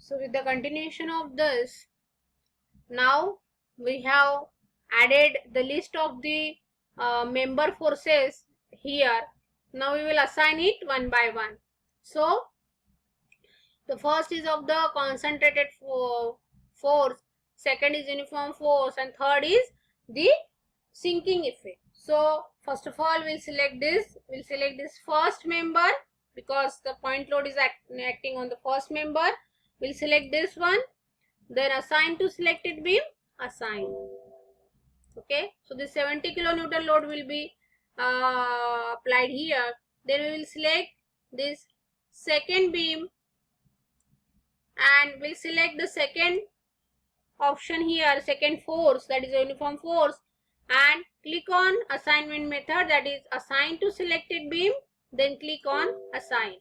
So with the continuation of this, now we have added the list of the member forces here. Now we will assign it one by one. So the first is of the concentrated force, second is uniform force, and third is the sinking effect. So first of all, we'll select this first member because the point load is acting on the first member. We'll select this one, then assign to selected beam, assign. Okay, so this 70 kilonewton load will be applied here. Then we will select this second beam and we'll select the second option here, second force, that is a uniform force, and click on assignment method, that is assign to selected beam, then click on assign.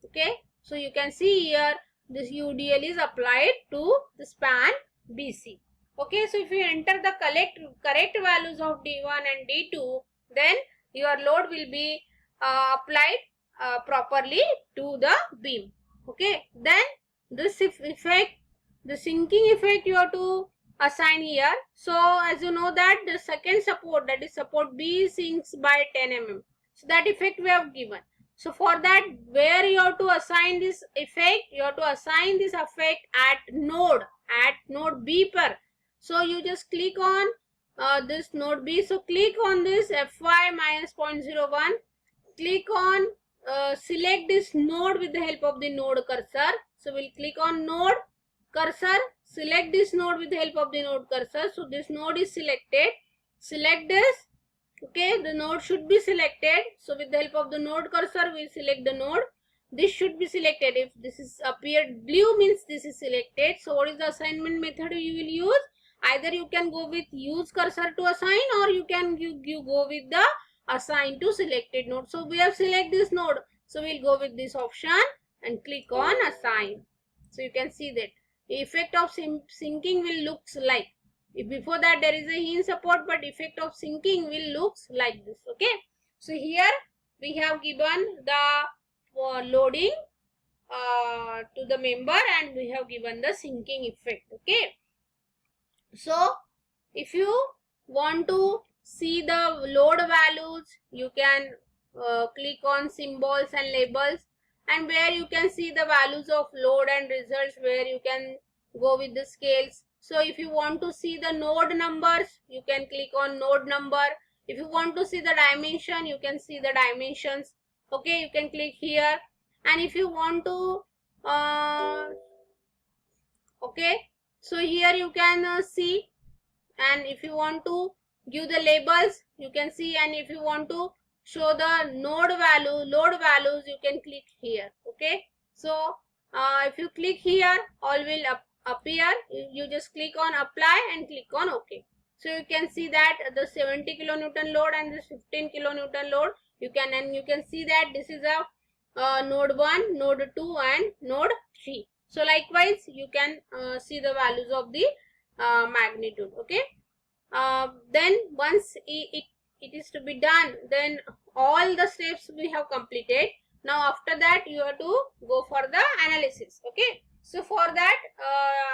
Okay, so you can see here this UDL is applied to the span BC. Okay, so if you enter the correct values of D1 and D2, then your load will be applied properly to the beam. Okay, then this effect, the sinking effect, you have to assign here. So as you know that the second support, that is support B, sinks by 10 mm. So that effect we have given. So for that, where you have to assign this effect, you have to assign this effect at node B per. So you just click on this node B. So click on this Fy minus 0.01. Click on select this node with the help of the node cursor. So we'll click on node cursor, select this node with the help of the node cursor. So this node is selected. Select this. Okay, the node should be selected. So with the help of the node cursor, we'll select the node. This should be selected. If this is appeared blue, means this is selected. So what is the assignment method you will use? Either you can go with use cursor to assign, or you can you go with the assign to selected node. So we have select this node. So we'll go with this option and click on assign. So you can see that the effect of sinking will looks like. If before that there is a hinge support, but effect of sinking will looks like this. Okay. So here we have given the loading to the member, and we have given the sinking effect. Okay. So if you want to see the load values, you can click on symbols and labels, and where you can see the values of load and results, where you can go with the scales. So if you want to see the node numbers, you can click on node number. If you want to see the dimension, you can see the dimensions. Okay, you can click here. And if you want to okay, so here you can see, and if you want to give the labels, you can see, and if you want to show the load values, you can click here. Okay, so if you click here, all will appear. You just click on apply and click on OK. So you can see that the 70 kilonewton load and this 15 kilonewton load, you can see that this is a node 1, node 2 and node 3. So likewise you can see the values of the magnitude. Okay, then once it is to be done, then all the steps we have completed. Now after that you have to go for the analysis. Okay, so for that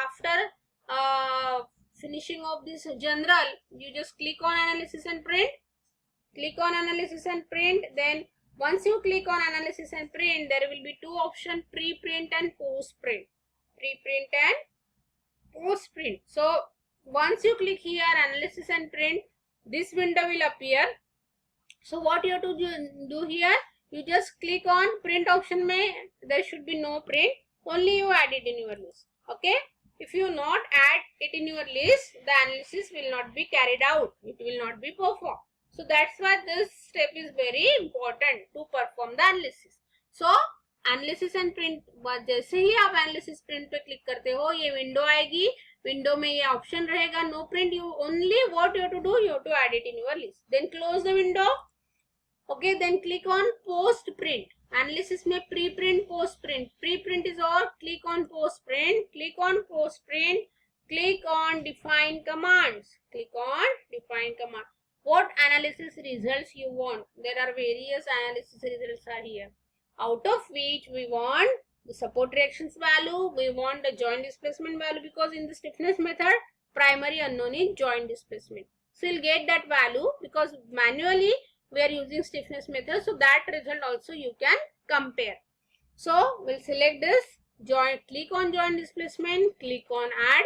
after finishing of this general, you just click on analysis and print. Click on analysis and print. Then once you click on analysis and print, there will be two options, pre-print and post-print. Pre-print and post-print. So once you click here analysis and print, this window will appear. So what you have to do here, you just click on print option. There should be no print, only you add it in your list. Okay, if you not add it in your list, the analysis will not be carried out, it will not be performed. So that's why this step is very important to perform the analysis. So analysis and print, जैसे ही आप analysis print पे click करते हो, ये window आएगी. Window में ये option रहेगा no print. You only what you to do, you to add it in your list. Then close the window. Okay, then click on post print. Analysis में pre print, post print. Pre print is और click on post print. Click on post print. Click on define commands. Click on define command. What analysis results you want? There are various analysis results are here, out of which we want the support reactions value, we want the joint displacement value, because in the stiffness method primary unknown is joint displacement. So you'll get that value because manually we are using stiffness method, so that result also you can compare. So we'll select this joint, click on joint displacement, click on add,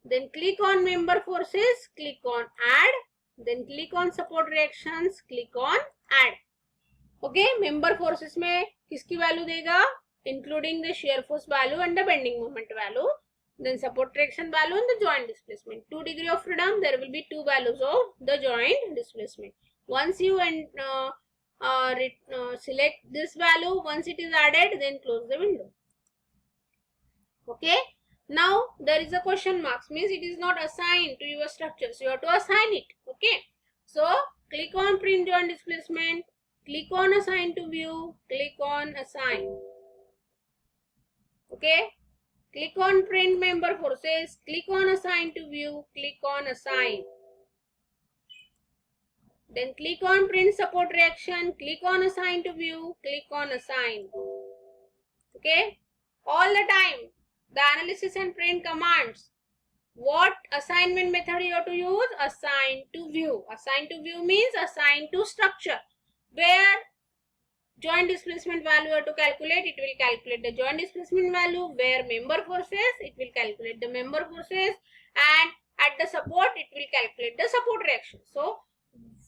then click on member forces, click on add, then click on support reactions, click on add. Okay, member forces में किसकी value देगा, including the shear force value and the bending moment value, then support reaction value and the joint displacement. 2 degree of freedom, there will be 2 values of the joint displacement. Once you select this value, once it is added, then close the window. Okay, now there is a question marks, means it is not assigned to your structure, so you have to assign it. Okay, so click on print joint displacement, click on assign to view, click on assign. Okay, click on print member forces, click on assign to view, click on assign. Then click on print support reaction, click on assign to view, click on assign. Okay, all the time the analysis and print commands, what assignment method you have to use? Assign to view. Assign to view means assign to structure. Where joint displacement value you have to calculate, it will calculate the joint displacement value. Where member forces, it will calculate the member forces, and at the support it will calculate the support reaction. So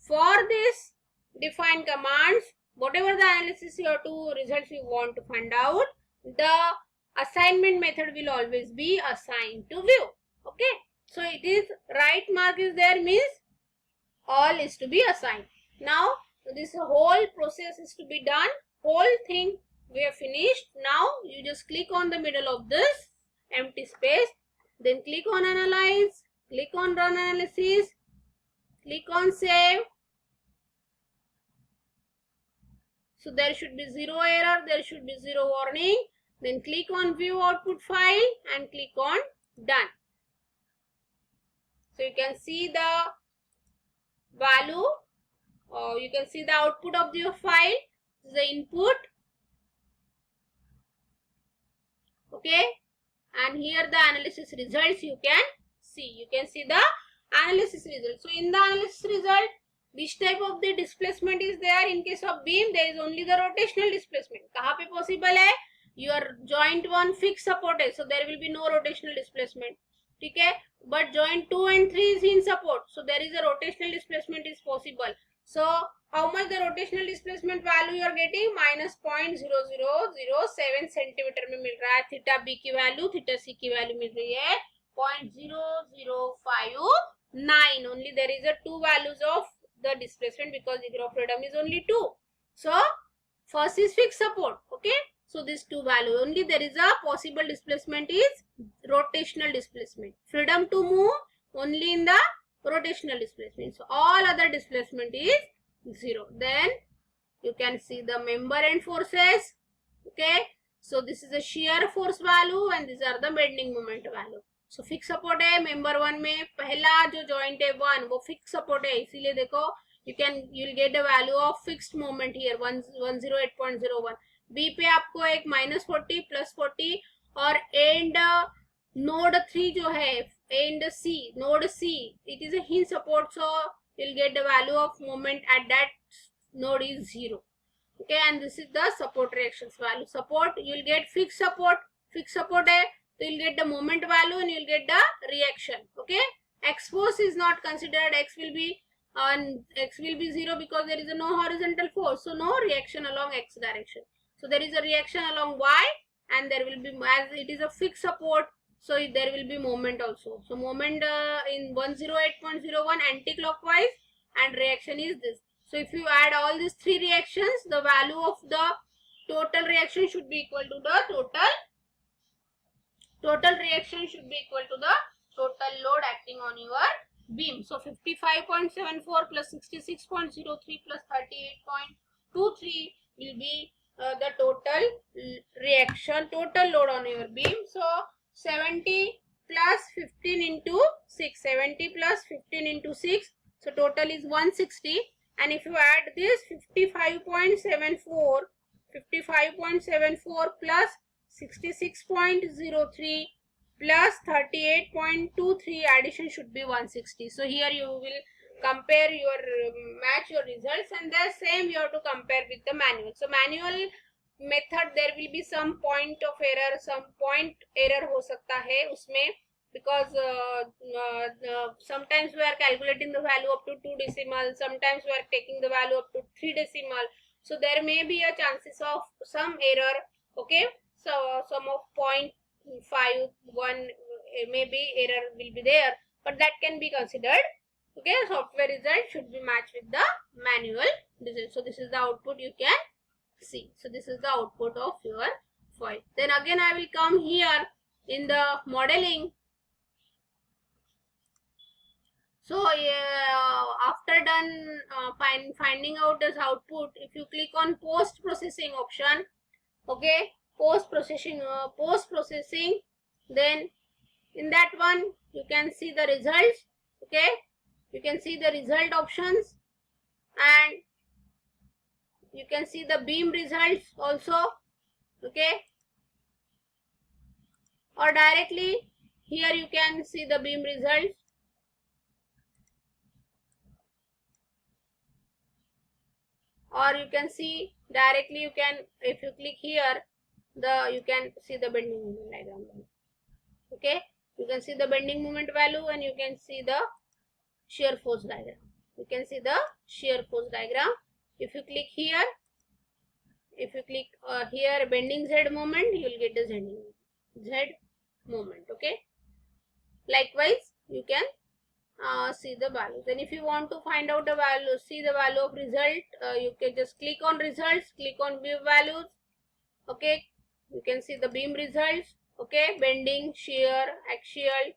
for this define commands, whatever the analysis you have to results you want to find out, the assignment method will always be assigned to view. Okay, so it is right mark is there, means all is to be assigned. Now this whole process is to be done, whole thing we have finished. Now you just click on the middle of this empty space, then click on analyze, click on run analysis, click on save. So there should be 0 error, there should be 0 warning. Then click on view output file and click on done. So you can see the value, you can see the output of your file, this is the input. Okay, and here the analysis results you can see. You can see the analysis result. So in the analysis result, which type of the displacement is there? In case of beam, there is only the rotational displacement. कहाँ पे possible है? Your joint 1 fixed support है, so there will be no rotational displacement. ठीक है? But joint 2 and 3 is in support, so there is a rotational displacement is possible. So how much the rotational displacement value you are getting? -0.0007 centimetre में मिल रहा है. Theta B की value, theta सी की value मिल रही है 0.0059. Only there is a 2 values of the displacement because degree of freedom is only 2. So first is fixed support. Okay, so this 2 value, only there is a possible displacement is rotational displacement. Freedom to move only in the rotational displacement. So all other displacement is 0. Then you can see the member and forces. Okay, so this is a shear force value and these are the bending moment value. So fixed support है member 1 में, पहला जो joint है 1 वो fixed support है, इसीलिए देखो you'll get the value of fixed moment here 108.01. B पे आपको एक -40 +40 और end node 3 जो है end C, node C, it is a hinge support, so you'll get the value of moment at that node is 0. Okay, and this is the support reactions value. Support, you'll get fixed support है, so you'll get the moment value and you'll get the reaction. Okay, X force is not considered, X will be 0 because there is a no horizontal force, so no reaction along X direction. So there is a reaction along Y and there will be, as it is a fixed support, so there will be moment also. So moment in 108.01 anti-clockwise and reaction is this. So if you add all these 3 reactions, the value of the total reaction should be equal to the total reaction should be equal to the total load acting on your beam. So 55.74 plus 66.03 plus 38.23 will be the total reaction, total load on your beam. So 70 plus 15 into 6, 70 plus 15 into 6, so total is 160. And if you add this 55.74 plus 66.03 plus 38.23 addition should be 160. So here you will compare your match your results, and the same you have to compare with the manual. So manual method there will be some point of error, some point error हो सकता है उसमें, because sometimes we are calculating the value up to 2 decimal, sometimes we are taking the value up to 3 decimal. So there may be a chances of some error. Okay, so some of 0.51 maybe error will be there, but that can be considered. Okay, software result should be matched with the manual result. So this is the output you can see. So this is the output of your file. Then again I will come here in the modeling. So after done finding out this output, if you click on post processing option, okay, post processing, then in that one you can see the results. Okay, you can see the result options, and you can see the beam results also. Okay, or directly here you can see the beam results, or you can see directly, you can, if you click here, you can see the bending moment diagram. Okay, you can see the bending moment value, and you can see the shear force diagram. You can see the shear force diagram. If you click here, here bending Z moment, you will get the Z moment. Okay, likewise you can see the values. And if you want to find out the value, see the value of result, you can just click on results, click on beam values. Okay, you can see the beam results. Okay, bending, shear, axial,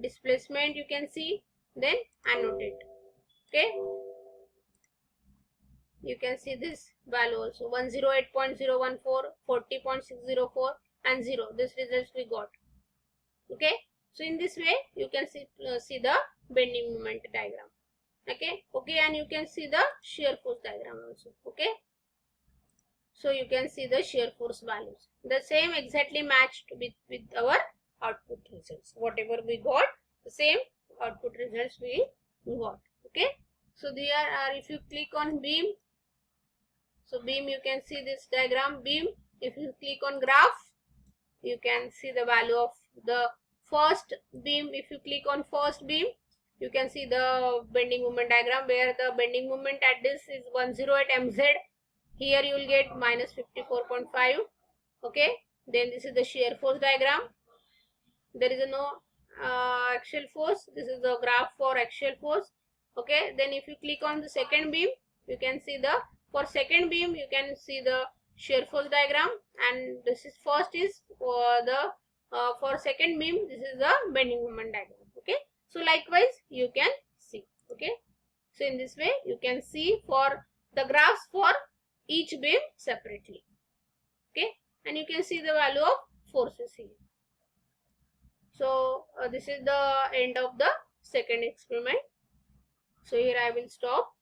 displacement you can see, then annotate. Okay, you can see this value also, 108.014, 40.604 and 0. This results we got. Okay, so in this way you can see the bending moment diagram. Okay, and you can see the shear force diagram also. Okay, so you can see the shear force values, the same exactly matched with our output results. Whatever we got, the same output results we got. Okay, so there are, if you click on beam, so beam you can see this diagram beam. If you click on graph, you can see the value of the first beam. If you click on first beam, you can see the bending moment diagram, where the bending moment at this is 108 mz. Here you will get minus 54.5. Okay, then this is the shear force diagram. There is no axial force. This is the graph for axial force. Okay, then if you click on the second beam, you can see the, for second beam you can see the shear force diagram, and this is first is for the for second beam, this is the bending moment diagram. Okay, so likewise you can see. Okay, so in this way you can see for the graphs for each beam separately. Okay, and you can see the value of forces here. So this is the end of the second experiment. So here I will stop.